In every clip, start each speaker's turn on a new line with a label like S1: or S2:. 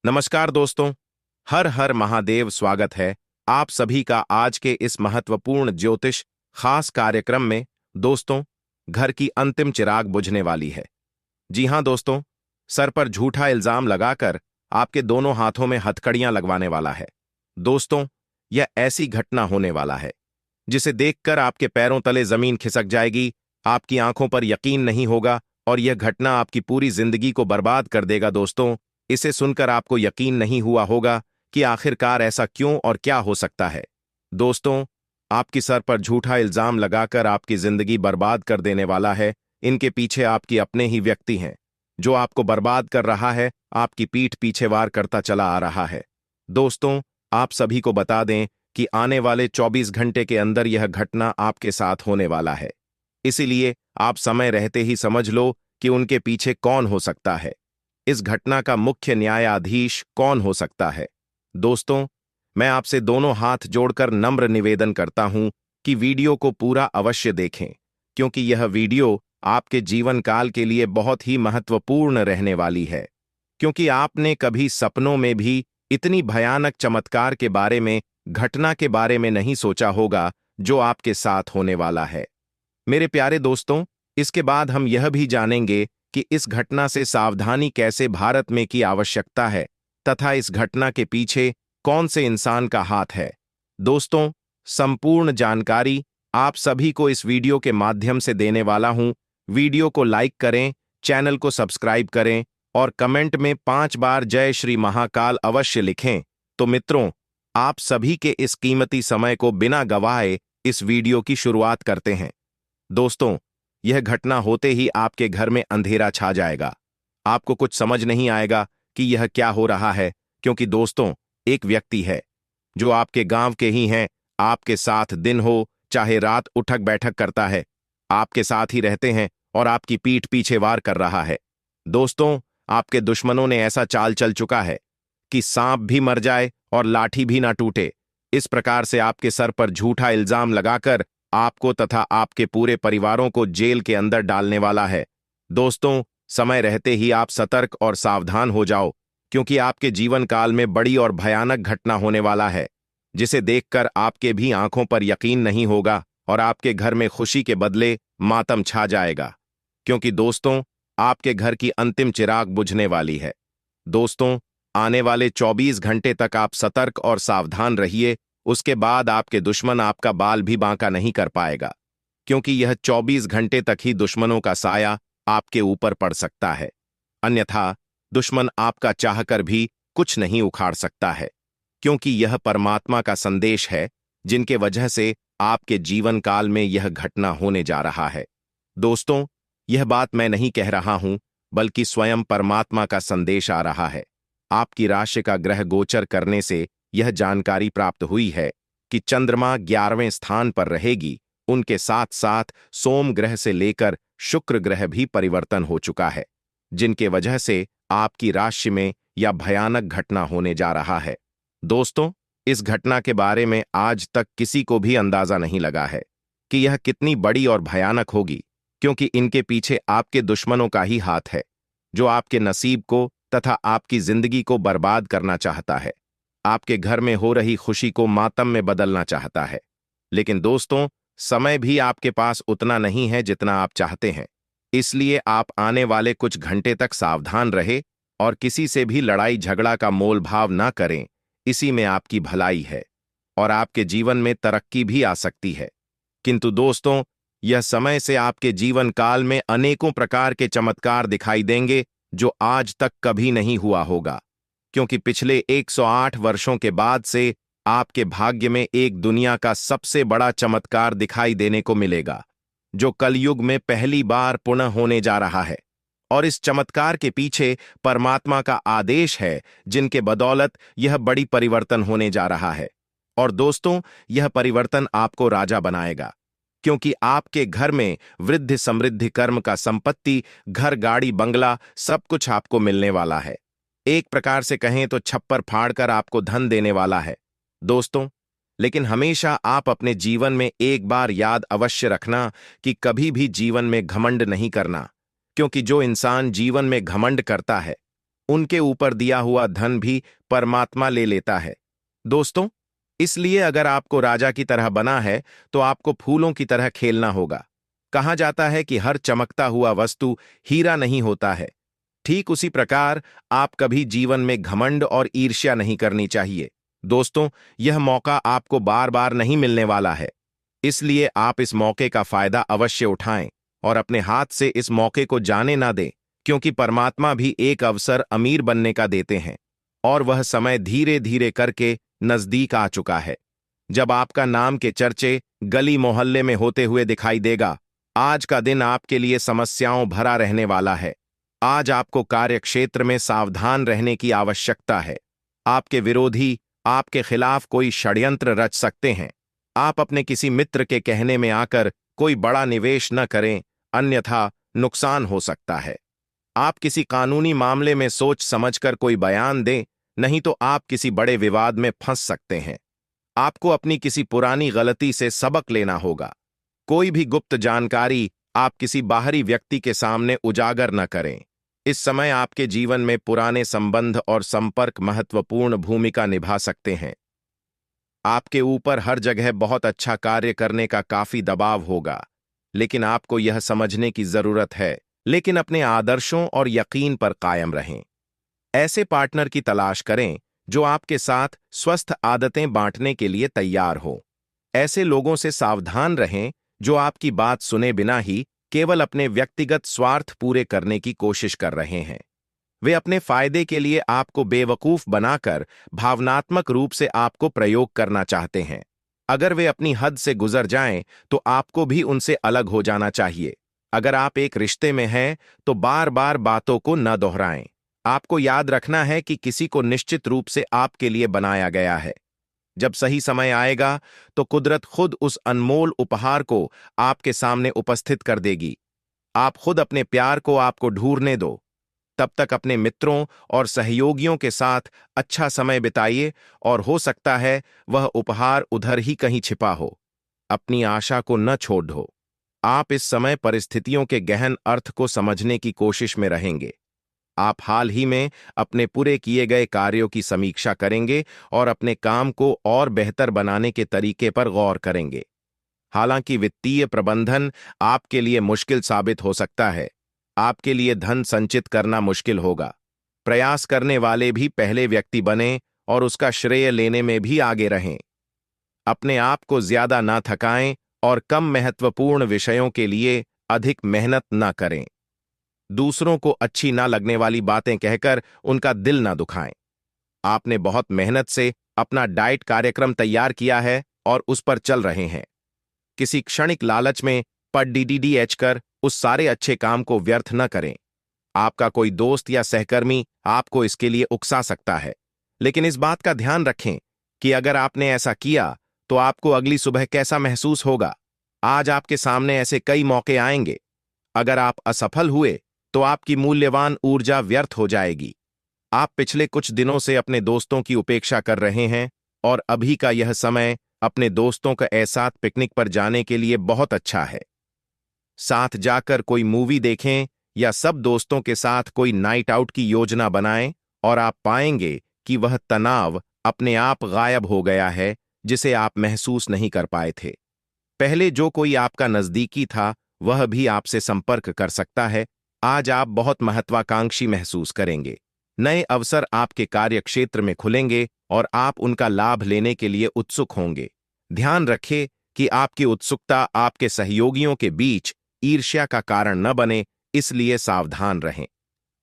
S1: नमस्कार दोस्तों। हर हर महादेव। स्वागत है आप सभी का आज के इस महत्वपूर्ण ज्योतिष खास कार्यक्रम में। दोस्तों, घर की अंतिम चिराग बुझने वाली है। जी हां दोस्तों, सर पर झूठा इल्जाम लगाकर आपके दोनों हाथों में हथकड़ियां लगवाने वाला है। दोस्तों, यह ऐसी घटना होने वाला है जिसे देखकर आपके पैरों तले जमीन खिसक जाएगी, आपकी आंखों पर यकीन नहीं होगा और यह घटना आपकी पूरी जिंदगी को बर्बाद कर देगा। दोस्तों, इसे सुनकर आपको यकीन नहीं हुआ होगा कि आखिरकार ऐसा क्यों और क्या हो सकता है। दोस्तों, आपकी सर पर झूठा इल्जाम लगाकर आपकी जिंदगी बर्बाद कर देने वाला है। इनके पीछे आपकी अपने ही व्यक्ति हैं। जो आपको बर्बाद कर रहा है, आपकी पीठ पीछे वार करता चला आ रहा है। दोस्तों, आप सभी को बता दें कि आने वाले 24 घंटे के अंदर यह घटना आपके साथ होने वाला है। इसीलिए आप समय रहते ही समझ लो कि उनके पीछे कौन हो सकता है। इस घटना का मुख्य न्यायाधीश कौन हो सकता है। दोस्तों, मैं आपसे दोनों हाथ जोड़कर नम्र निवेदन करता हूं कि वीडियो को पूरा अवश्य देखें, क्योंकि यह वीडियो आपके जीवन काल के लिए बहुत ही महत्वपूर्ण रहने वाली है। क्योंकि आपने कभी सपनों में भी इतनी भयानक चमत्कार के बारे में, घटना के बारे में नहीं सोचा होगा जो आपके साथ होने वाला है। मेरे प्यारे दोस्तों, इसके बाद हम यह भी जानेंगे कि इस घटना से सावधानी कैसे भारत में की आवश्यकता है तथा इस घटना के पीछे कौन से इंसान का हाथ है। दोस्तों, संपूर्ण जानकारी आप सभी को इस वीडियो के माध्यम से देने वाला हूं। वीडियो को लाइक करें, चैनल को सब्सक्राइब करें और कमेंट में 5 बार जय श्री महाकाल अवश्य लिखें। तो मित्रों, आप सभी के इस कीमती समय को बिना गवाए इस वीडियो की शुरुआत करते हैं। दोस्तों, यह घटना होते ही आपके घर में अंधेरा छा जाएगा। आपको कुछ समझ नहीं आएगा कि यह क्या हो रहा है, क्योंकि दोस्तों, एक व्यक्ति है जो आपके गांव के ही हैं, आपके साथ दिन हो चाहे रात उठक बैठक करता है, आपके साथ ही रहते हैं और आपकी पीठ पीछे वार कर रहा है। दोस्तों, आपके दुश्मनों ने ऐसा चाल चल चुका है कि सांप भी मर जाए और लाठी भी ना टूटे। इस प्रकार से आपके सर पर झूठा इल्जाम लगाकर आपको तथा आपके पूरे परिवारों को जेल के अंदर डालने वाला है। दोस्तों, समय रहते ही आप सतर्क और सावधान हो जाओ, क्योंकि आपके जीवन काल में बड़ी और भयानक घटना होने वाला है, जिसे देखकर आपके भी आंखों पर यकीन नहीं होगा और आपके घर में खुशी के बदले मातम छा जाएगा। क्योंकि दोस्तों, आपके घर की अंतिम चिराग बुझने वाली है। दोस्तों, आने वाले 24 घंटे तक आप सतर्क और सावधान रहिए। उसके बाद आपके दुश्मन आपका बाल भी बांका नहीं कर पाएगा, क्योंकि यह 24 घंटे तक ही दुश्मनों का साया आपके ऊपर पड़ सकता है। अन्यथा दुश्मन आपका चाहकर भी कुछ नहीं उखाड़ सकता है, क्योंकि यह परमात्मा का संदेश है, जिनके वजह से आपके जीवन काल में यह घटना होने जा रहा है। दोस्तों, यह बात मैं नहीं कह रहा हूं, बल्कि स्वयं परमात्मा का संदेश आ रहा है। आपकी राशि का ग्रह गोचर करने से यह जानकारी प्राप्त हुई है कि चंद्रमा 11वें स्थान पर रहेगी। उनके साथ साथ सोम ग्रह से लेकर शुक्र ग्रह भी परिवर्तन हो चुका है, जिनके वजह से आपकी राशि में यह भयानक घटना होने जा रहा है। दोस्तों, इस घटना के बारे में आज तक किसी को भी अंदाजा नहीं लगा है कि यह कितनी बड़ी और भयानक होगी, क्योंकि इनके पीछे आपके दुश्मनों का ही हाथ है, जो आपके नसीब को तथा आपकी जिंदगी को बर्बाद करना चाहता है, आपके घर में हो रही खुशी को मातम में बदलना चाहता है। लेकिन दोस्तों, समय भी आपके पास उतना नहीं है जितना आप चाहते हैं। इसलिए आप आने वाले कुछ घंटे तक सावधान रहे और किसी से भी लड़ाई झगड़ा का मोल भाव ना करें। इसी में आपकी भलाई है और आपके जीवन में तरक्की भी आ सकती है। किंतु दोस्तों, यह समय से आपके जीवन काल में अनेकों प्रकार के चमत्कार दिखाई देंगे जो आज तक कभी नहीं हुआ होगा, क्योंकि पिछले 108 वर्षों के बाद से आपके भाग्य में एक दुनिया का सबसे बड़ा चमत्कार दिखाई देने को मिलेगा, जो कलयुग में पहली बार पुनः होने जा रहा है। और इस चमत्कार के पीछे परमात्मा का आदेश है, जिनके बदौलत यह बड़ी परिवर्तन होने जा रहा है। और दोस्तों, यह परिवर्तन आपको राजा बनाएगा, क्योंकि आपके घर में वृद्धि समृद्धि कर्म का संपत्ति, घर गाड़ी बंगला सब कुछ आपको मिलने वाला है। एक प्रकार से कहें तो छप्पर फाड़कर आपको धन देने वाला है। दोस्तों, लेकिन हमेशा आप अपने जीवन में एक बार याद अवश्य रखना कि कभी भी जीवन में घमंड नहीं करना, क्योंकि जो इंसान जीवन में घमंड करता है उनके ऊपर दिया हुआ धन भी परमात्मा ले लेता है। दोस्तों, इसलिए अगर आपको राजा की तरह बना है तो आपको फूलों की तरह खेलना होगा। कहा जाता है कि हर चमकता हुआ वस्तु हीरा नहीं होता है। ठीक उसी प्रकार आप कभी जीवन में घमंड और ईर्ष्या नहीं करनी चाहिए। दोस्तों, यह मौका आपको बार बार नहीं मिलने वाला है, इसलिए आप इस मौके का फायदा अवश्य उठाएं और अपने हाथ से इस मौके को जाने ना दें, क्योंकि परमात्मा भी एक अवसर अमीर बनने का देते हैं और वह समय धीरे धीरे करके नजदीक आ चुका है। जब आपका नाम के चर्चे गली मोहल्ले में होते हुए दिखाई देगा, आज का दिन आपके लिए समस्याओं भरा रहने वाला है। आज आपको कार्यक्षेत्र में सावधान रहने की आवश्यकता है। आपके विरोधी आपके खिलाफ कोई षड्यंत्र रच सकते हैं। आप अपने किसी मित्र के कहने में आकर कोई बड़ा निवेश न करें, अन्यथा नुकसान हो सकता है। आप किसी कानूनी मामले में सोच समझकर कोई बयान दें, नहीं तो आप किसी बड़े विवाद में फंस सकते हैं। आपको अपनी किसी पुरानी गलती से सबक लेना होगा। कोई भी गुप्त जानकारी आप किसी बाहरी व्यक्ति के सामने उजागर न करें। इस समय आपके जीवन में पुराने संबंध और संपर्क महत्वपूर्ण भूमिका निभा सकते हैं। आपके ऊपर हर जगह बहुत अच्छा कार्य करने का काफी दबाव होगा, लेकिन आपको यह समझने की जरूरत है, लेकिन अपने आदर्शों और यकीन पर कायम रहें। ऐसे पार्टनर की तलाश करें जो आपके साथ स्वस्थ आदतें बांटने के लिए तैयार हो। ऐसे लोगों से सावधान रहें जो आपकी बात सुने बिना ही केवल अपने व्यक्तिगत स्वार्थ पूरे करने की कोशिश कर रहे हैं। वे अपने फायदे के लिए आपको बेवकूफ बनाकर भावनात्मक रूप से आपको प्रयोग करना चाहते हैं। अगर वे अपनी हद से गुजर जाएं, तो आपको भी उनसे अलग हो जाना चाहिए। अगर आप एक रिश्ते में हैं, तो बार बार बातों को न दोहराएं। आपको याद रखना है कि किसी को निश्चित रूप से आपके लिए बनाया गया है। जब सही समय आएगा, तो कुदरत खुद उस अनमोल उपहार को आपके सामने उपस्थित कर देगी। आप खुद अपने प्यार को आपको ढूंढने दो। तब तक अपने मित्रों और सहयोगियों के साथ अच्छा समय बिताइए और हो सकता है वह उपहार उधर ही कहीं छिपा हो। अपनी आशा को न छोड़ दो। आप इस समय परिस्थितियों के गहन अर्थ को समझने की कोशिश में रहेंगे। आप हाल ही में अपने पूरे किए गए कार्यों की समीक्षा करेंगे और अपने काम को और बेहतर बनाने के तरीके पर गौर करेंगे। हालांकि वित्तीय प्रबंधन आपके लिए मुश्किल साबित हो सकता है। आपके लिए धन संचित करना मुश्किल होगा। प्रयास करने वाले भी पहले व्यक्ति बने और उसका श्रेय लेने में भी आगे रहें। अपने आप को ज्यादा ना थकाएं और कम महत्वपूर्ण विषयों के लिए अधिक मेहनत ना करें। दूसरों को अच्छी ना लगने वाली बातें कहकर उनका दिल ना दुखाएं। आपने बहुत मेहनत से अपना डाइट कार्यक्रम तैयार किया है और उस पर चल रहे हैं। किसी क्षणिक लालच में पढ़ डीडीडीएच कर उस सारे अच्छे काम को व्यर्थ न करें। आपका कोई दोस्त या सहकर्मी आपको इसके लिए उकसा सकता है, लेकिन इस बात का ध्यान रखें कि अगर आपने ऐसा किया तो आपको अगली सुबह कैसा महसूस होगा। आज आपके सामने ऐसे कई मौके आएंगे। अगर आप असफल हुए तो आपकी मूल्यवान ऊर्जा व्यर्थ हो जाएगी। आप पिछले कुछ दिनों से अपने दोस्तों की उपेक्षा कर रहे हैं और अभी का यह समय अपने दोस्तों का साथ पिकनिक पर जाने के लिए बहुत अच्छा है। साथ जाकर कोई मूवी देखें या सब दोस्तों के साथ कोई नाइट आउट की योजना बनाएं और आप पाएंगे कि वह तनाव अपने आप गायब हो गया है जिसे आप महसूस नहीं कर पाए थे। पहले जो कोई आपका नजदीकी था वह भी आपसे संपर्क कर सकता है। आज आप बहुत महत्वाकांक्षी महसूस करेंगे। नए अवसर आपके कार्यक्षेत्र में खुलेंगे और आप उनका लाभ लेने के लिए उत्सुक होंगे। ध्यान रखें कि आपकी उत्सुकता आपके सहयोगियों के बीच ईर्ष्या का कारण न बने, इसलिए सावधान रहें।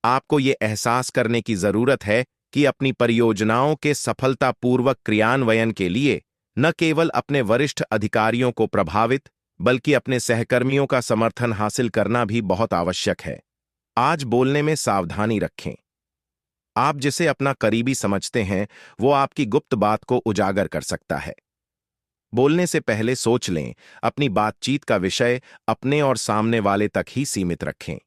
S1: आपको ये एहसास करने की जरूरत है कि अपनी परियोजनाओं के सफलतापूर्वक क्रियान्वयन के लिए न केवल अपने वरिष्ठ अधिकारियों को प्रभावित, बल्कि अपने सहकर्मियों का समर्थन हासिल करना भी बहुत आवश्यक है। आज बोलने में सावधानी रखें। आप जिसे अपना करीबी समझते हैं वो आपकी गुप्त बात को उजागर कर सकता है। बोलने से पहले सोच लें। अपनी बातचीत का विषय अपने और सामने वाले तक ही सीमित रखें।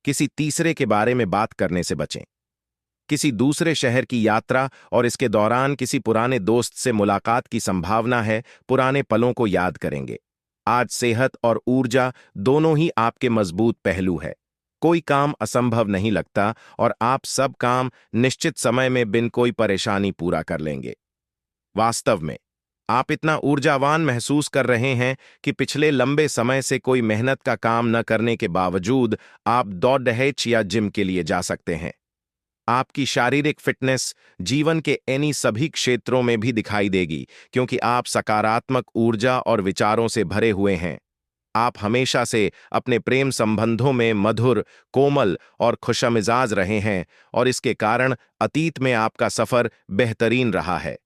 S1: किसी तीसरे के बारे में बात करने से बचें। किसी दूसरे शहर की यात्रा और इसके दौरान किसी पुराने दोस्त से मुलाकात की संभावना है। पुराने पलों को याद करेंगे। आज सेहत और ऊर्जा दोनों ही आपके मजबूत पहलू है। कोई काम असंभव नहीं लगता और आप सब काम निश्चित समय में बिन कोई परेशानी पूरा कर लेंगे। वास्तव में आप इतना ऊर्जावान महसूस कर रहे हैं कि पिछले लंबे समय से कोई मेहनत का काम न करने के बावजूद आप दौड़-दहेज या जिम के लिए जा सकते हैं। आपकी शारीरिक फिटनेस जीवन के एनी सभी क्षेत्रों में भी दिखाई देगी, क्योंकि आप सकारात्मक ऊर्जा और विचारों से भरे हुए हैं। आप हमेशा से अपने प्रेम संबंधों में मधुर, कोमल और खुशमिजाज रहे हैं और इसके कारण अतीत में आपका सफर बेहतरीन रहा है।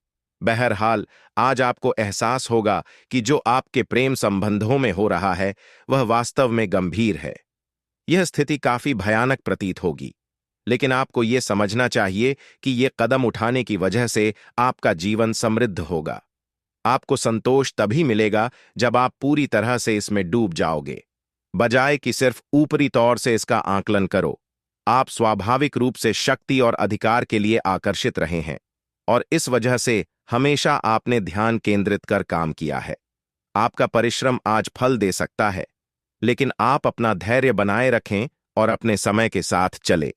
S1: बहरहाल, आज आपको एहसास होगा कि जो आपके प्रेम संबंधों में हो रहा है वह वास्तव में गंभीर है। यह स्थिति काफी भयानक प्रतीत होगी, लेकिन आपको यह समझना चाहिए कि ये कदम उठाने की वजह से आपका जीवन समृद्ध होगा। आपको संतोष तभी मिलेगा जब आप पूरी तरह से इसमें डूब जाओगे, बजाय कि सिर्फ ऊपरी तौर से इसका आकलन करो। आप स्वाभाविक रूप से शक्ति और अधिकार के लिए आकर्षित रहे हैं और इस वजह से हमेशा आपने ध्यान केंद्रित कर काम किया है। आपका परिश्रम आज फल दे सकता है, लेकिन आप अपना धैर्य बनाए रखें और अपने समय के साथ चले।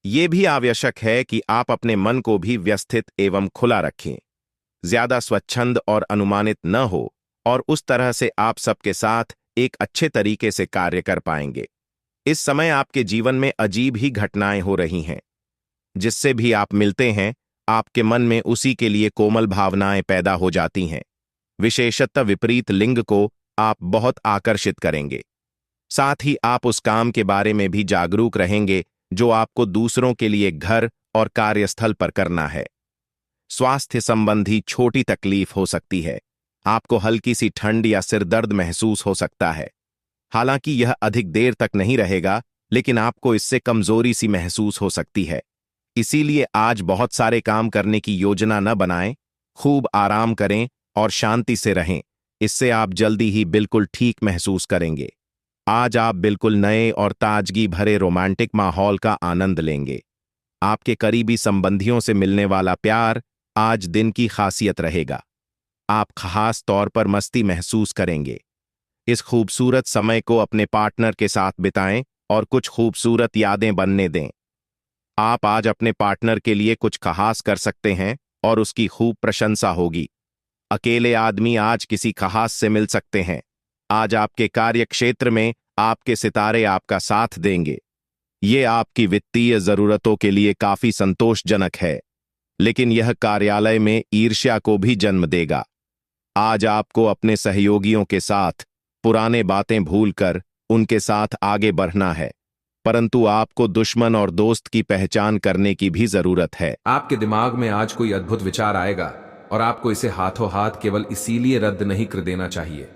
S1: ये भी आवश्यक है कि आप अपने मन को भी व्यवस्थित एवं खुला रखें, ज्यादा स्वच्छंद और अनुमानित न हो, और उस तरह से आप सबके साथ एक अच्छे तरीके से कार्य कर पाएंगे। इस समय आपके जीवन में अजीब ही घटनाएं हो रही हैं। जिससे भी आप मिलते हैं, आपके मन में उसी के लिए कोमल भावनाएं पैदा हो जाती हैं। विशेषतः विपरीत लिंग को आप बहुत आकर्षित करेंगे। साथ ही आप उस काम के बारे में भी जागरूक रहेंगे जो आपको दूसरों के लिए घर और कार्यस्थल पर करना है। स्वास्थ्य संबंधी छोटी तकलीफ हो सकती है। आपको हल्की सी ठंड या सिर दर्द महसूस हो सकता है। हालांकि यह अधिक देर तक नहीं रहेगा, लेकिन आपको इससे कमजोरी सी महसूस हो सकती है। इसीलिए आज बहुत सारे काम करने की योजना न बनाएं, खूब आराम करें और शांति से रहें। इससे आप जल्दी ही बिल्कुल ठीक महसूस करेंगे। आज आप बिल्कुल नए और ताजगी भरे रोमांटिक माहौल का आनंद लेंगे। आपके करीबी संबंधियों से मिलने वाला प्यार आज दिन की खासियत रहेगा। आप खास तौर पर मस्ती महसूस करेंगे। इस खूबसूरत समय को अपने पार्टनर के साथ बिताएं और कुछ खूबसूरत यादें बनने दें। आप आज अपने पार्टनर के लिए कुछ खास कर सकते हैं और उसकी खूब प्रशंसा होगी। अकेले आदमी आज किसी खास से मिल सकते हैं। आज आपके कार्य क्षेत्र में आपके सितारे आपका साथ देंगे। ये आपकी वित्तीय जरूरतों के लिए काफी संतोषजनक है, लेकिन यह कार्यालय में ईर्ष्या को भी जन्म देगा। आज आपको अपने सहयोगियों के साथ पुराने बातें भूलकर उनके साथ आगे बढ़ना है, परंतु आपको दुश्मन और दोस्त की पहचान करने की भी जरूरत है।
S2: आपके दिमाग में आज कोई अद्भुत विचार आएगा और आपको इसे हाथों हाथ केवल इसीलिए रद्द नहीं कर देना चाहिए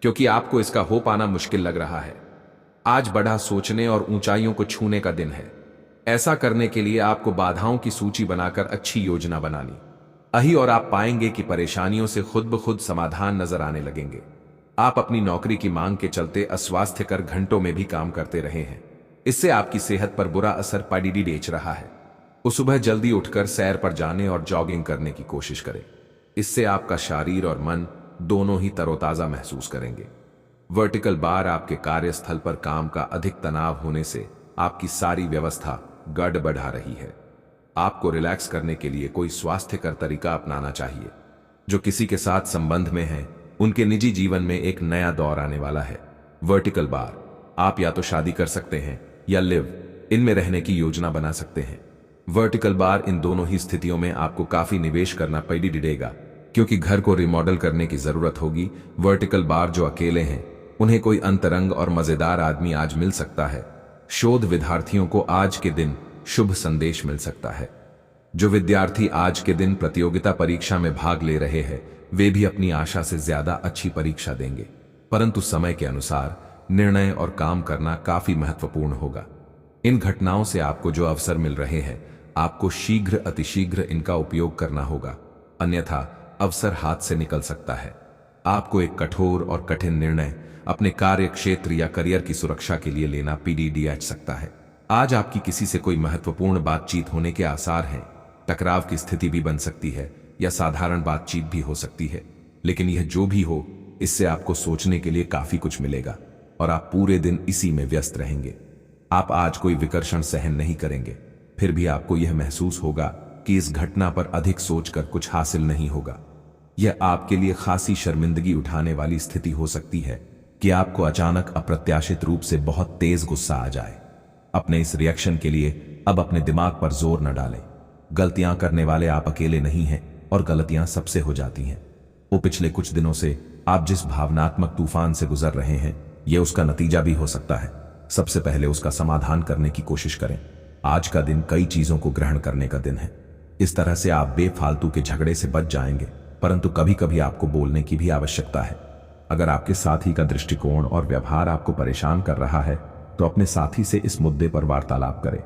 S2: क्योंकि आपको इसका हो पाना मुश्किल लग रहा है। आज बड़ा सोचने और ऊंचाइयों को छूने का दिन है। ऐसा करने के लिए आपको बाधाओं की सूची बनाकर अच्छी योजना बनानी अही और आप पाएंगे कि परेशानियों से खुद ब खुद समाधान नजर आने लगेंगे। आप अपनी नौकरी की मांग के चलते अस्वास्थ्यकर घंटों में भी काम करते रहे हैं। इससे आपकी सेहत पर बुरा असर पड़ी बेच रहा है। वो सुबह जल्दी उठकर सैर पर जाने और जॉगिंग करने की कोशिश करें। इससे आपका शरीर और मन दोनों ही तरोताजा महसूस करेंगे। वर्टिकल बार आपके कार्यस्थल पर काम का अधिक तनाव होने से आपकी सारी व्यवस्था गड़बड़ा रही है। आपको रिलैक्स करने के लिए कोई स्वास्थ्यकर तरीका अपनाना चाहिए। जो किसी के साथ संबंध में है, उनके निजी जीवन में एक नया दौर आने वाला है। वर्टिकल बार, आप या तो शादी कर सकते हैं या लिव इनमें रहने की योजना बना सकते हैं। वर्टिकल बार, इन दोनों ही स्थितियों में आपको काफी निवेश करना पड़ेगा क्योंकि घर को रिमॉडल करने की जरूरत होगी। वर्टिकल बार जो अकेले हैं, उन्हें कोई अंतरंग और मजेदार आदमी आज मिल सकता है। शोध विद्यार्थियों को आज के दिन शुभ संदेश मिल सकता है। जो विद्यार्थी आज के दिन प्रतियोगिता परीक्षा में भाग ले रहे हैं, वे भी अपनी आशा से ज्यादा अच्छी परीक्षा देंगे, परंतु समय के अनुसार निर्णय और काम करना काफी महत्वपूर्ण होगा। इन घटनाओं से आपको जो अवसर मिल रहे हैं, आपको शीघ्र अतिशीघ्र इनका उपयोग करना होगा, अन्यथा अवसर हाथ से निकल सकता है। आपको एक कठोर और कठिन निर्णय अपने कार्य क्षेत्र या करियर की सुरक्षा के लिए लेना पड़ सकता है। आज आपकी किसी से कोई महत्वपूर्ण बातचीत होने के आसार हैं। टकराव की स्थिति भी बन सकती है या साधारण बातचीत भी हो सकती है, लेकिन यह जो भी हो, इससे आपको सोचने के लिए काफी कुछ मिलेगा और आप पूरे दिन इसी में व्यस्त रहेंगे। आप आज कोई विकर्षण सहन नहीं करेंगे, फिर भी आपको यह महसूस होगा कि इस घटना पर अधिक सोचकर कुछ हासिल नहीं होगा। यह आपके लिए खासी शर्मिंदगी उठाने वाली स्थिति हो सकती है कि आपको अचानक अप्रत्याशित रूप से बहुत तेज गुस्सा आ जाए। अपने इस रिएक्शन के लिए अब अपने दिमाग पर जोर न डालें। गलतियां करने वाले आप अकेले नहीं हैं और गलतियां सबसे हो जाती हैं। वो पिछले कुछ दिनों से आप जिस भावनात्मक तूफान से गुजर रहे हैं, यह उसका नतीजा भी हो सकता है। सबसे पहले उसका समाधान करने की कोशिश करें। आज का दिन कई चीजों को ग्रहण करने का दिन है। इस तरह से आप बेफालतू के झगड़े से बच जाएंगे, परंतु कभी कभी आपको बोलने की भी आवश्यकता है। अगर आपके साथी का दृष्टिकोण और व्यवहार आपको परेशान कर रहा है, तो अपने साथी से इस मुद्दे पर वार्तालाप करें।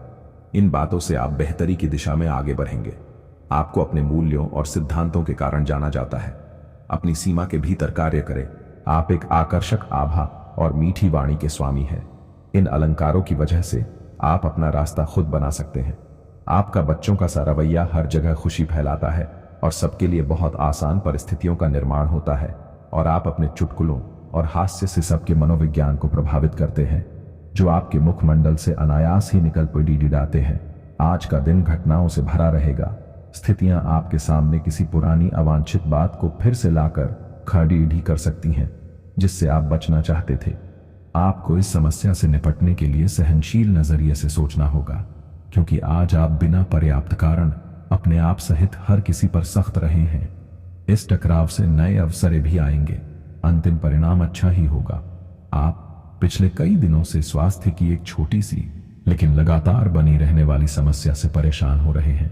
S2: इन बातों से आप बेहतरी की दिशा में आगे बढ़ेंगे। आपको अपने मूल्यों और सिद्धांतों के कारण जाना जाता है। अपनी सीमा के भीतर कार्य करें। आप एक आकर्षक आभा और मीठी वाणी के स्वामी हैं। इन अलंकारों की वजह से आप अपना रास्ता खुद बना सकते हैं। आपका बच्चों का सा रवैया हर जगह खुशी फैलाता है और सबके लिए बहुत आसान परिस्थितियों का निर्माण होता है, और आप अपने चुटकुलों और हास्य से सबके मनोविज्ञान को प्रभावित करते हैं, जो आपके मुखमंडल से अनायास ही निकल डिड़ाते हैं। आज का दिन घटनाओं से भरा रहेगा। स्थितियां आपके सामने किसी पुरानी अवांछित बात को फिर से लाकर खड़ी कर सकती हैं, जिससे आप बचना चाहते थे। आपको इस समस्या से निपटने के लिए सहनशील नजरिए से सोचना होगा, क्योंकि आज आप बिना पर्याप्त कारण अपने आप सहित हर किसी पर सख्त रहे हैं। इस टकराव से नए अवसर भी आएंगे। अंतिम परिणाम अच्छा ही होगा। आप पिछले कई दिनों से स्वास्थ्य की एक छोटी सी लेकिन लगातार बनी रहने वाली समस्या से परेशान हो रहे हैं।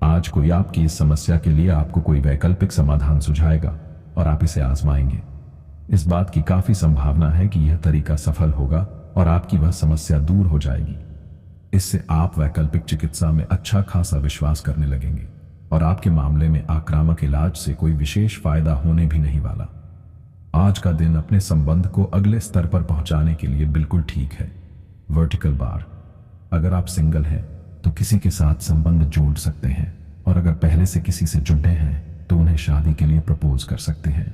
S2: आज कोई आपकी इस समस्या के लिए आपको कोई वैकल्पिक समाधान सुझाएगा और आप इसे आजमाएंगे। इस बात की काफी संभावना है कि यह तरीका सफल होगा और आपकी वह समस्या दूर हो जाएगी। इससे आप वैकल्पिक चिकित्सा में अच्छा खासा विश्वास करने लगेंगे और आपके मामले में आक्रामक इलाज से कोई विशेष फायदा होने भी नहीं वाला। आज का दिन अपने संबंध को अगले स्तर पर पहुंचाने के लिए बिल्कुल ठीक है। Vertical bar. अगर आप सिंगल हैं तो किसी के साथ संबंध जोड़ सकते हैं, और अगर पहले से किसी से जुड़े हैं तो उन्हें शादी के लिए प्रपोज कर सकते हैं।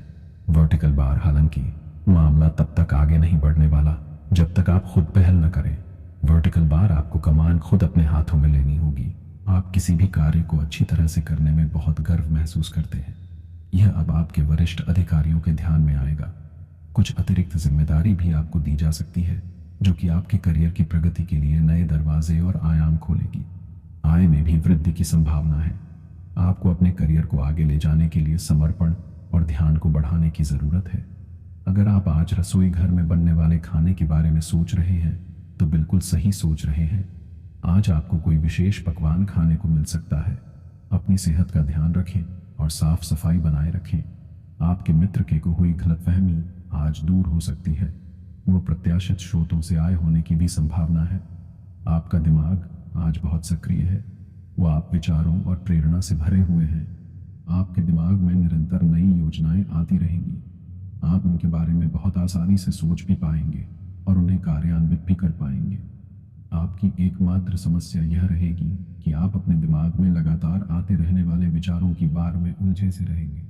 S2: Vertical bar. हालांकि मामला तब तक आगे नहीं बढ़ने वाला जब तक आप खुद पहल न करें। Vertical bar. आपको कमान खुद अपने हाथों में लेनी होगी। आप किसी भी कार्य को अच्छी तरह से करने में बहुत गर्व महसूस करते हैं। यह अब आपके वरिष्ठ अधिकारियों के ध्यान में आएगा। कुछ अतिरिक्त जिम्मेदारी भी आपको दी जा सकती है, जो कि आपके करियर की प्रगति के लिए नए दरवाजे और आयाम खोलेगी। आय में भी वृद्धि की संभावना है। आपको अपने करियर को आगे ले जाने के लिए समर्पण और ध्यान को बढ़ाने की जरूरत है। अगर आप आज रसोई घर में बनने वाले खाने के बारे में सोच रहे हैं तो बिल्कुल सही सोच रहे हैं। आज आपको कोई विशेष पकवान खाने को मिल सकता है। अपनी सेहत का ध्यान रखें और साफ सफाई बनाए रखें। आपके मित्र के को हुई गलतफहमी आज दूर हो सकती है। वो प्रत्याशित स्रोतों से आय होने की भी संभावना है। आपका दिमाग आज बहुत सक्रिय है। वो आप विचारों और प्रेरणा से भरे हुए हैं। आपके दिमाग में निरंतर नई योजनाएं आती रहेंगी। आप उनके बारे में बहुत आसानी से सोच भी पाएंगे और उन्हें कार्यान्वित भी कर पाएंगे। आपकी एकमात्र समस्या यह रहेगी कि आप अपने दिमाग में लगातार आते रहने वाले विचारों की बार में उलझे से रहेंगे।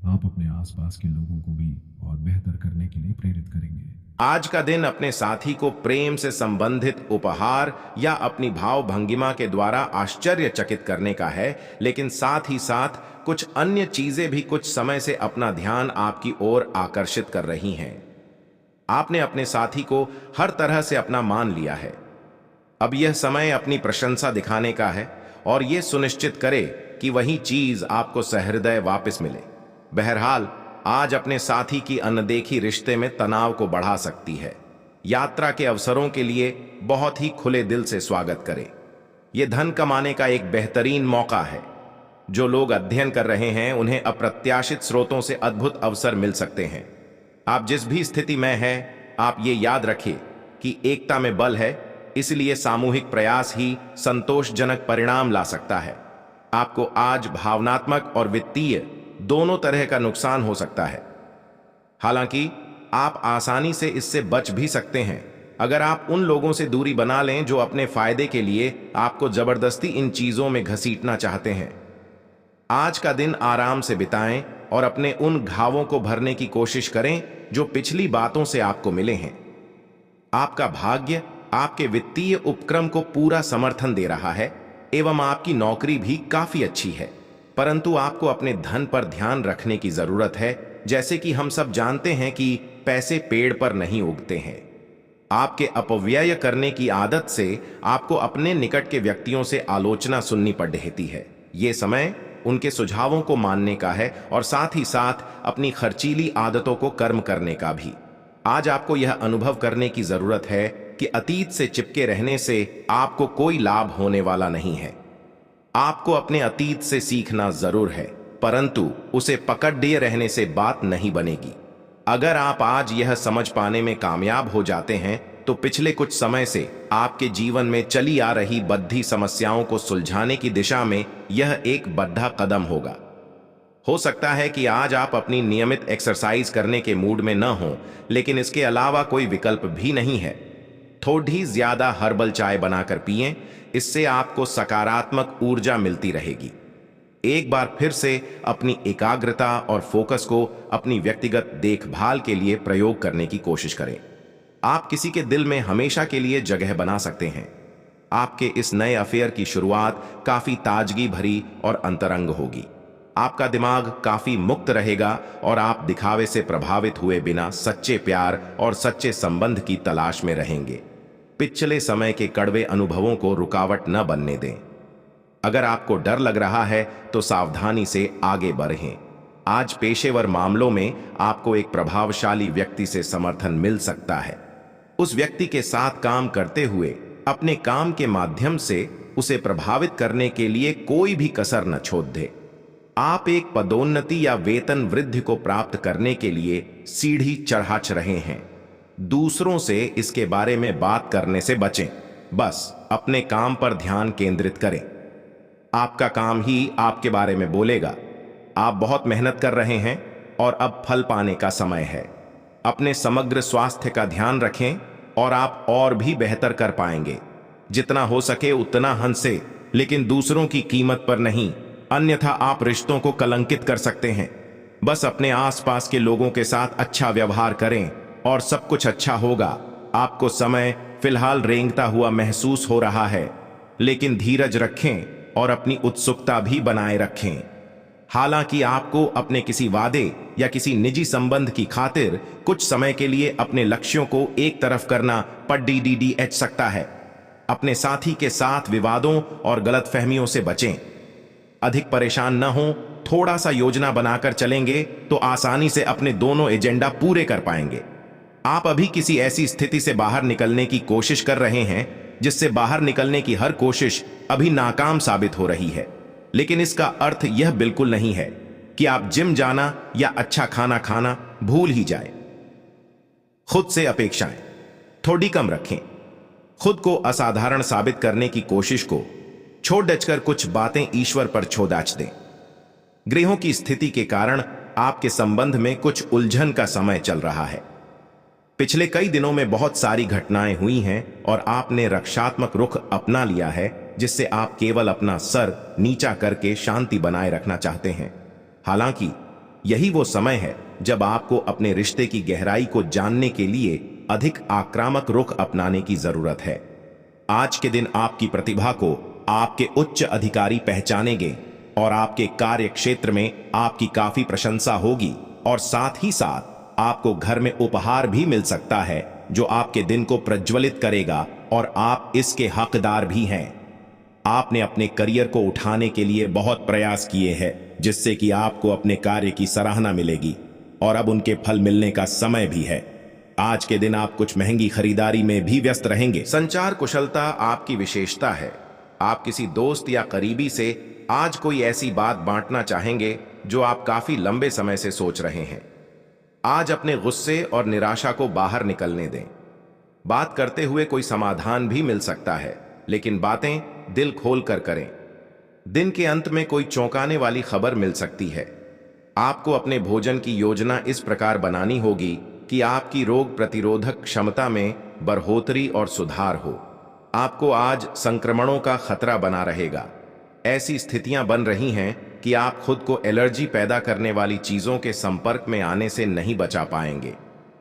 S2: आप अपने आसपास के लोगों को भी और बेहतर करने के लिए प्रेरित करेंगे।
S1: आज का दिन अपने साथी को प्रेम से संबंधित उपहार या अपनी भाव भंगिमा के द्वारा आश्चर्यचकित करने का है, लेकिन साथ ही साथ कुछ अन्य चीजें भी कुछ समय से अपना ध्यान आपकी ओर आकर्षित कर रही हैं। आपने अपने साथी को हर तरह से अपना मान लिया है। अब यह समय अपनी प्रशंसा दिखाने का है और यह सुनिश्चित करे कि वही चीज आपको सहृदय वापस मिले। बहरहाल, आज अपने साथी की अनदेखी रिश्ते में तनाव को बढ़ा सकती है। यात्रा के अवसरों के लिए बहुत ही खुले दिल से स्वागत करें। यह धन कमाने का एक बेहतरीन मौका है। जो लोग अध्ययन कर रहे हैं उन्हें अप्रत्याशित स्रोतों से अद्भुत अवसर मिल सकते हैं। आप जिस भी स्थिति में हैं, आप ये याद रखिए कि एकता में बल है, इसलिए सामूहिक प्रयास ही संतोषजनक परिणाम ला सकता है। आपको आज भावनात्मक और वित्तीय दोनों तरह का नुकसान हो सकता है। हालांकि आप आसानी से इससे बच भी सकते हैं अगर आप उन लोगों से दूरी बना लें जो अपने फायदे के लिए आपको जबरदस्ती इन चीजों में घसीटना चाहते हैं। आज का दिन आराम से बिताएं और अपने उन घावों को भरने की कोशिश करें जो पिछली बातों से आपको मिले हैं। आपका भाग्य आपके वित्तीय उपक्रम को पूरा समर्थन दे रहा है एवं आपकी नौकरी भी काफी अच्छी है। परंतु आपको अपने धन पर ध्यान रखने की जरूरत है। जैसे कि हम सब जानते हैं कि पैसे पेड़ पर नहीं उगते हैं। आपके अपव्यय करने की आदत से आपको अपने निकट के व्यक्तियों से आलोचना सुननी पड़ रहती है। ये समय उनके सुझावों को मानने का है और साथ ही साथ अपनी खर्चीली आदतों को कर्म करने का भी। आज आपको यह अनुभव करने की जरूरत है कि अतीत से चिपके रहने से आपको कोई लाभ होने वाला नहीं है। आपको अपने अतीत से सीखना जरूर है, परंतु उसे पकड़े रहने से बात नहीं बनेगी। अगर आप आज यह समझ पाने में कामयाब हो जाते हैं तो पिछले कुछ समय से आपके जीवन में चली आ रही बद्धी समस्याओं को सुलझाने की दिशा में यह एक बड़ा कदम होगा। हो सकता है कि आज आप अपनी नियमित एक्सरसाइज करने के मूड में न हो, लेकिन इसके अलावा कोई विकल्प भी नहीं है। थोड़ी ज्यादा हर्बल चाय बनाकर पिएं, इससे आपको सकारात्मक ऊर्जा मिलती रहेगी। एक बार फिर से अपनी एकाग्रता और फोकस को अपनी व्यक्तिगत देखभाल के लिए प्रयोग करने की कोशिश करें। आप किसी के दिल में हमेशा के लिए जगह बना सकते हैं। आपके इस नए अफेयर की शुरुआत काफी ताजगी भरी और अंतरंग होगी। आपका दिमाग काफी मुक्त रहेगा और आप दिखावे से प्रभावित हुए बिना सच्चे प्यार और सच्चे संबंध की तलाश में रहेंगे। पिछले समय के कड़वे अनुभवों को रुकावट न बनने दें। अगर आपको डर लग रहा है तो सावधानी से आगे बढ़ें। आज पेशेवर मामलों में आपको एक प्रभावशाली व्यक्ति से समर्थन मिल सकता है। उस व्यक्ति के साथ काम करते हुए अपने काम के माध्यम से उसे प्रभावित करने के लिए कोई भी कसर न छोड़ दे। आप एक पदोन्नति या वेतन वृद्धि को प्राप्त करने के लिए सीढ़ी चढ़ा रहे हैं। दूसरों से इसके बारे में बात करने से बचें। बस अपने काम पर ध्यान केंद्रित करें। आपका काम ही आपके बारे में बोलेगा। आप बहुत मेहनत कर रहे हैं और अब फल पाने का समय है। अपने समग्र स्वास्थ्य का ध्यान रखें और आप और भी बेहतर कर पाएंगे। जितना हो सके उतना हंसे, लेकिन दूसरों की कीमत पर नहीं, अन्यथा आप रिश्तों को कलंकित कर सकते हैं। बस अपने आसपास के लोगों के साथ अच्छा व्यवहार करें और सब कुछ अच्छा होगा। आपको समय फिलहाल रेंगता हुआ महसूस हो रहा है, लेकिन धीरज रखें और अपनी उत्सुकता भी बनाए रखें। हालांकि आपको अपने किसी वादे या किसी निजी संबंध की खातिर कुछ समय के लिए अपने लक्ष्यों को एक तरफ करना पड़ सकता है। अपने साथी के साथ विवादों और गलतफहमियों से बचें। अधिक परेशान न हो, थोड़ा सा योजना बनाकर चलेंगे तो आसानी से अपने दोनों एजेंडा पूरे कर पाएंगे। आप अभी किसी ऐसी स्थिति से बाहर निकलने की कोशिश कर रहे हैं जिससे बाहर निकलने की हर कोशिश अभी नाकाम साबित हो रही है। लेकिन इसका अर्थ यह बिल्कुल नहीं है कि आप जिम जाना या अच्छा खाना खाना भूल ही जाए। खुद से अपेक्षाएं थोड़ी कम रखें। खुद को असाधारण साबित करने की कोशिश को छोड़ डचकर कुछ बातें ईश्वर पर छोड़ दें। ग्रहों की स्थिति के कारण आपके संबंध में कुछ उलझन का समय चल रहा है। पिछले कई दिनों में बहुत सारी घटनाएं हुई हैं और आपने रक्षात्मक रुख अपना लिया है, जिससे आप केवल अपना सर नीचा करके शांति बनाए रखना चाहते हैं। हालांकि यही वो समय है जब आपको अपने रिश्ते की गहराई को जानने के लिए अधिक आक्रामक रुख अपनाने की जरूरत है। आज के दिन आपकी प्रतिभा को आपके उच्च अधिकारी पहचानेंगे और आपके कार्य क्षेत्र में आपकी काफी प्रशंसा होगी और साथ ही साथ आपको घर में उपहार भी मिल सकता है जो आपके दिन को प्रज्वलित करेगा और आप इसके हकदार भी हैं। आपने अपने करियर को उठाने के लिए बहुत प्रयास किए हैं, जिससे कि आपको अपने कार्य की सराहना मिलेगी और अब उनके फल मिलने का समय भी है। आज के दिन आप कुछ महंगी खरीदारी में भी व्यस्त रहेंगे। संचार कुशलता आपकी विशेषता है। आप किसी दोस्त या करीबी से आज कोई ऐसी बात बांटना चाहेंगे जो आप काफी लंबे समय से सोच रहे हैं। आज अपने गुस्से और निराशा को बाहर निकलने दें। बात करते हुए कोई समाधान भी मिल सकता है, लेकिन बातें दिल खोल कर करें। दिन के अंत में कोई चौंकाने वाली खबर मिल सकती है। आपको अपने भोजन की योजना इस प्रकार बनानी होगी कि आपकी रोग प्रतिरोधक क्षमता में बढ़ोतरी और सुधार हो। आपको आज संक्रमणों का खतरा बना रहेगा। ऐसी स्थितियां बन रही हैं कि आप खुद को एलर्जी पैदा करने वाली चीजों के संपर्क में आने से नहीं बचा पाएंगे।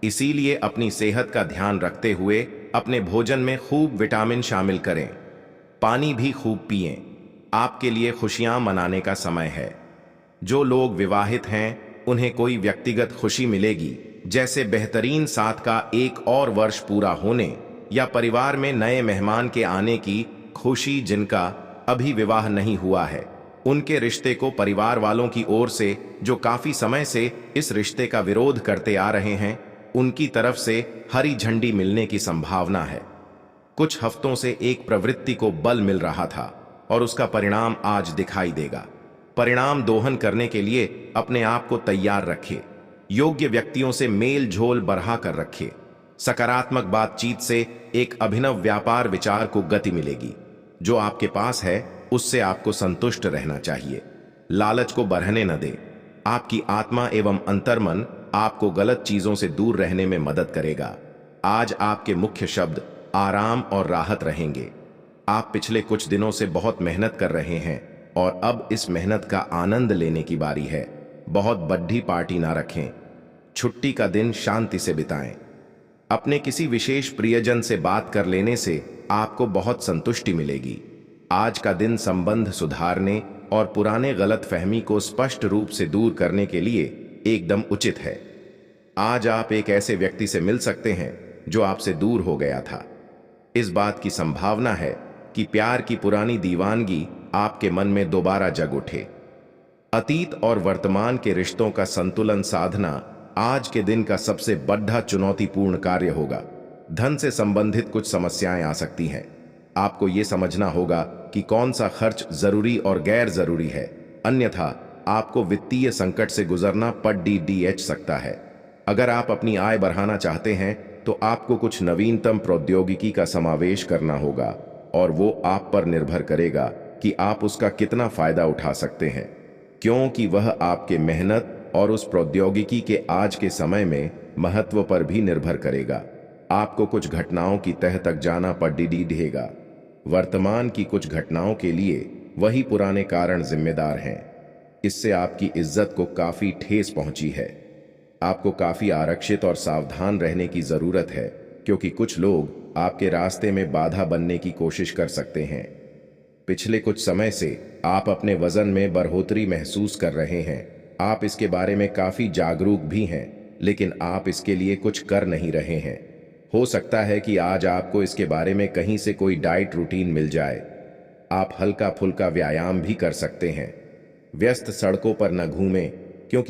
S1: इसीलिए अपनी सेहत का ध्यान रखते हुए अपने भोजन में खूब विटामिन शामिल करें। पानी भी खूब पिएं। आपके लिए खुशियां मनाने का समय है। जो लोग विवाहित हैं उन्हें कोई व्यक्तिगत खुशी मिलेगी, जैसे बेहतरीन साथ का एक और वर्ष पूरा होने या परिवार में नए मेहमान के आने की खुशी। जिनका अभी विवाह नहीं हुआ है, उनके रिश्ते को परिवार वालों की ओर से, जो काफी समय से इस रिश्ते का विरोध करते आ रहे हैं, उनकी तरफ से हरी झंडी मिलने की संभावना है। कुछ हफ्तों से एक प्रवृत्ति को बल मिल रहा था और उसका परिणाम आज दिखाई देगा। परिणाम दोहन करने के लिए अपने आप को तैयार रखें। योग्य व्यक्तियों से मेल झोल बढ़ा कर रखें। सकारात्मक बातचीत से एक अभिनव व्यापार विचार को गति मिलेगी। जो आपके पास है उससे आपको संतुष्ट रहना चाहिए। लालच को बढ़ने न दे। आपकी आत्मा एवं अंतर्मन आपको गलत चीजों से दूर रहने में मदद करेगा। आज आपके मुख्य शब्द आराम और राहत रहेंगे। आप पिछले कुछ दिनों से बहुत मेहनत कर रहे हैं और अब इस मेहनत का आनंद लेने की बारी है। बहुत बड़ी पार्टी ना रखें। छुट्टी का दिन शांति से बिताएं। अपने किसी विशेष प्रियजन से बात कर लेने से आपको बहुत संतुष्टि मिलेगी। आज का दिन संबंध सुधारने और पुराने गलतफहमी को स्पष्ट रूप से दूर करने के लिए एकदम उचित है। आज आप एक ऐसे व्यक्ति से मिल सकते हैं जो आपसे दूर हो गया था। इस बात की संभावना है कि प्यार की पुरानी दीवानगी आपके मन में दोबारा जग उठे। अतीत और वर्तमान के रिश्तों का संतुलन साधना आज के दिन का सबसे बड़ा चुनौतीपूर्ण कार्य होगा। धन से संबंधित कुछ समस्याएं आ सकती हैं। आपको यह समझना होगा कि कौन सा खर्च जरूरी और गैर जरूरी है, अन्यथा आपको वित्तीय संकट से गुजरना पड़ सकता है। अगर आप अपनी आय बढ़ाना चाहते हैं तो आपको कुछ नवीनतम प्रौद्योगिकी का समावेश करना होगा और वो आप पर निर्भर करेगा कि आप उसका कितना फायदा उठा सकते हैं, क्योंकि वह आपके मेहनत और उस प्रौद्योगिकी के आज के समय में महत्व पर भी निर्भर करेगा। आपको कुछ घटनाओं की तह तक जाना पड़ेगा। वर्तमान की कुछ घटनाओं के लिए वही पुराने कारण जिम्मेदार हैं। इससे आपकी इज्जत को काफी ठेस पहुंची है। आपको काफी आरक्षित और सावधान रहने की जरूरत है, क्योंकि कुछ लोग आपके रास्ते में बाधा बनने की कोशिश कर सकते हैं। पिछले कुछ समय से आप अपने वजन में बढ़ोतरी महसूस कर रहे हैं। आप इसके बारे में काफी जागरूक भी हैं, लेकिन आप इसके लिए कुछ कर नहीं रहे हैं। हो सकता है कि आज आपको इसके बारे में कहीं से कोई डाइट रूटीन मिल जाए। आप हल्का फुल्का व्यायाम भी कर सकते हैं। व्यस्त सड़कों पर न घूमें, क्योंकि